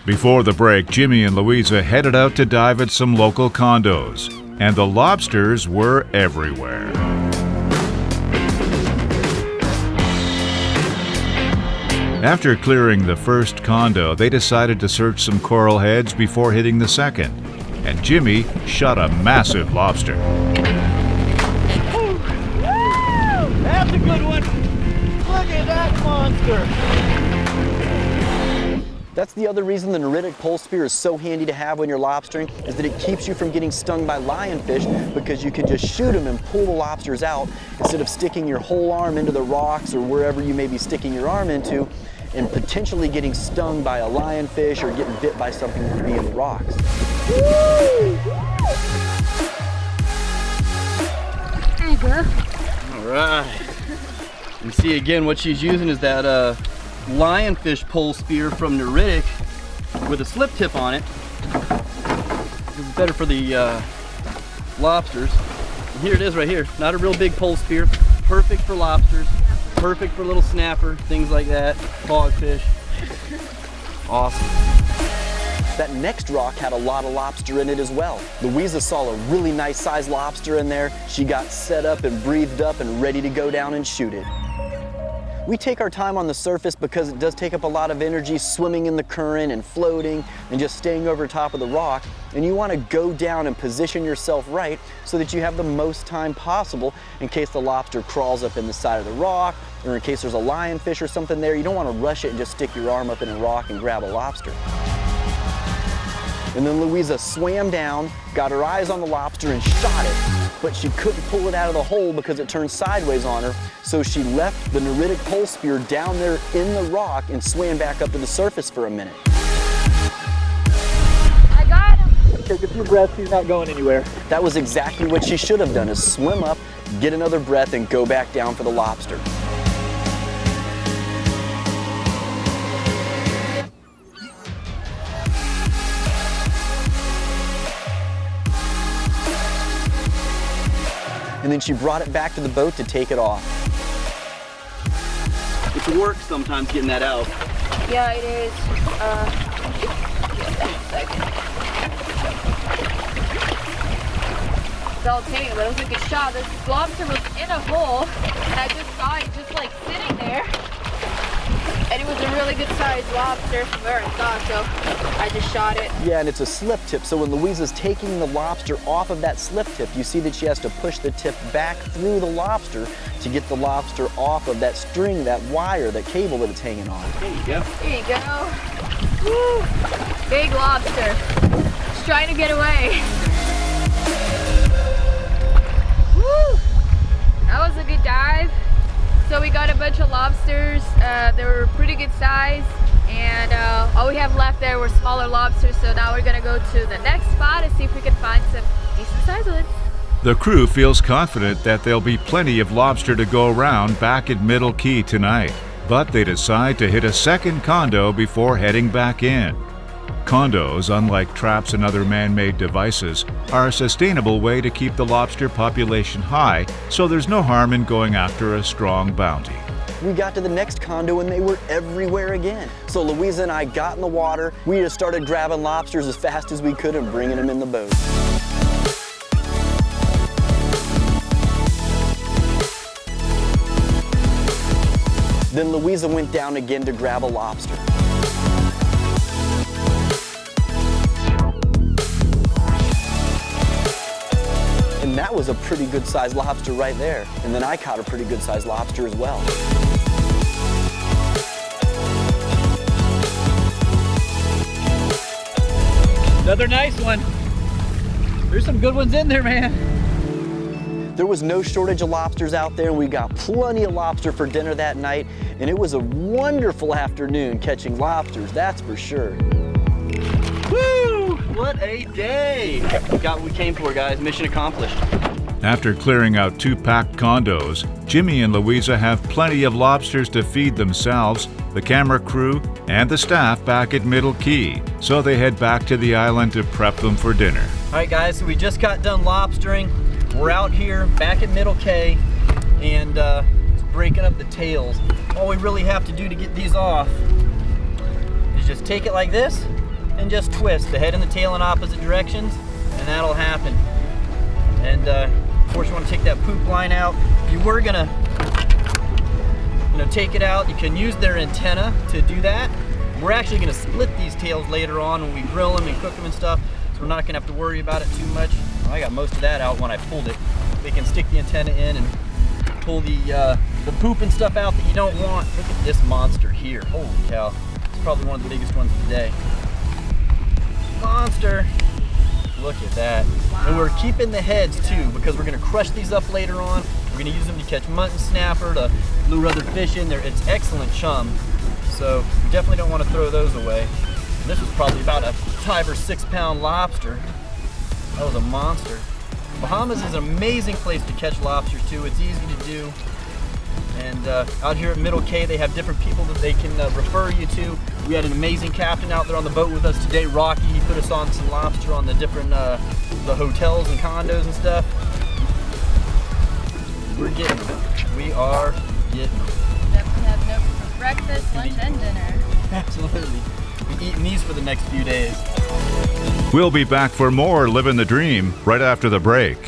Before the break, Jimmy and Luiza headed out to dive at some local condos, and the lobsters were everywhere. After clearing the first condo, they decided to search some coral heads before hitting the second, and Jimmy shot a massive lobster. Woo! That's a good one! Look at that monster! That's the other reason the Neritic Polespear is so handy to have when you're lobstering, is that it keeps you from getting stung by lionfish, because you can just shoot them and pull the lobsters out instead of sticking your whole arm into the rocks or wherever you may be sticking your arm into and potentially getting stung by a lionfish or getting bit by something that could be in the rocks. Woo! There you go. All right. And see again, what she's using is that lionfish Polespear from Neritic with a slip tip on it. It's better for the lobsters. And here it is right here. Not a real big Polespear. Perfect for lobsters. Perfect for little snapper, things like that. Hogfish. Awesome. That next rock had a lot of lobster in it as well. Luiza saw a really nice sized lobster in there. She got set up and breathed up and ready to go down and shoot it. We take our time on the surface because it does take up a lot of energy swimming in the current and floating and just staying over top of the rock. And you want to go down and position yourself right so that you have the most time possible in case the lobster crawls up in the side of the rock or in case there's a lionfish or something there. You don't want to rush it and just stick your arm up in a rock and grab a lobster. And then Luiza swam down, got her eyes on the lobster and shot it, but she couldn't pull it out of the hole because it turned sideways on her, so she left the Neritic Polespear down there in the rock and swam back up to the surface for a minute. I got him. Take a few breaths, he's not going anywhere. That was exactly what she should have done, is swim up, get another breath, and go back down for the lobster. And then she brought it back to the boat to take it off. It's work sometimes getting that out. Yeah, it is. Just a second. So I'll take it, but it was a good shot. This lobster was in a hole, and I just saw it just like sitting there. And it was a really good sized lobster from where I saw, so I just shot it. Yeah, and it's a slip tip, so when Luiza's taking the lobster off of that slip tip, you see that she has to push the tip back through the lobster to get the lobster off of that string, that wire, that cable that it's hanging on. There you go. There you go. Woo! Big lobster. Just trying to get away. Woo! That was a good dive. So we got a bunch of lobsters. They were pretty good size, and all we have left there were smaller lobsters. So now we're gonna go to the next spot and see if we can find some decent sized ones. The crew feels confident that there'll be plenty of lobster to go around back at Middle Key tonight, but they decide to hit a second condo before heading back in. Condos, unlike traps and other man-made devices, are a sustainable way to keep the lobster population high, so there's no harm in going after a strong bounty. We got to the next condo and they were everywhere again. So Luiza and I got in the water. We just started grabbing lobsters as fast as we could and bringing them in the boat. Then Luiza went down again to grab a lobster. And that was a pretty good sized lobster right there. And then I caught a pretty good sized lobster as well. Another nice one. There's some good ones in there, man. There was no shortage of lobsters out there, and we got plenty of lobster for dinner that night, and it was a wonderful afternoon catching lobsters, that's for sure. Woo! What a day! We got what we came for, guys. Mission accomplished. After clearing out 2 packed condos, Jimmy and Luiza have plenty of lobsters to feed themselves, the camera crew, and the staff back at Middle Key, so they head back to the island to prep them for dinner. All right, guys, so we just got done lobstering. We're out here back at Middle K and breaking up the tails. All we really have to do to get these off is just take it like this, and just twist the head and the tail in opposite directions, and that'll happen. And of course you want to take that poop line out. If you were gonna take it out, you can use their antenna to do that. We're actually gonna split these tails later on when we grill them and cook them and stuff, so we're not gonna have to worry about it too much. I got most of that out when I pulled it. We can stick the antenna in and pull the poop and stuff out that you don't want. Look at this monster here. Holy cow. It's probably one of the biggest ones today. Monster. Look at that. Wow. And we're keeping the heads too, because we're gonna crush these up later on. We're gonna use them to catch mutton snapper, to lure other fish in there. It's excellent chum. So we definitely don't want to throw those away. And this was probably about a 5 or 6 pound lobster. That was a monster. Bahamas is an amazing place to catch lobsters too. It's easy to do. And out here at Middle K, they have different people that they can refer you to. We had an amazing captain out there on the boat with us today, Rocky. He put us on some lobster on the different the hotels and condos and stuff. We're getting them. We are getting them. Definitely have milk for breakfast, lunch, and dinner. Absolutely. We're eating these for the next few days. We'll be back for more Livin the Dream right after the break.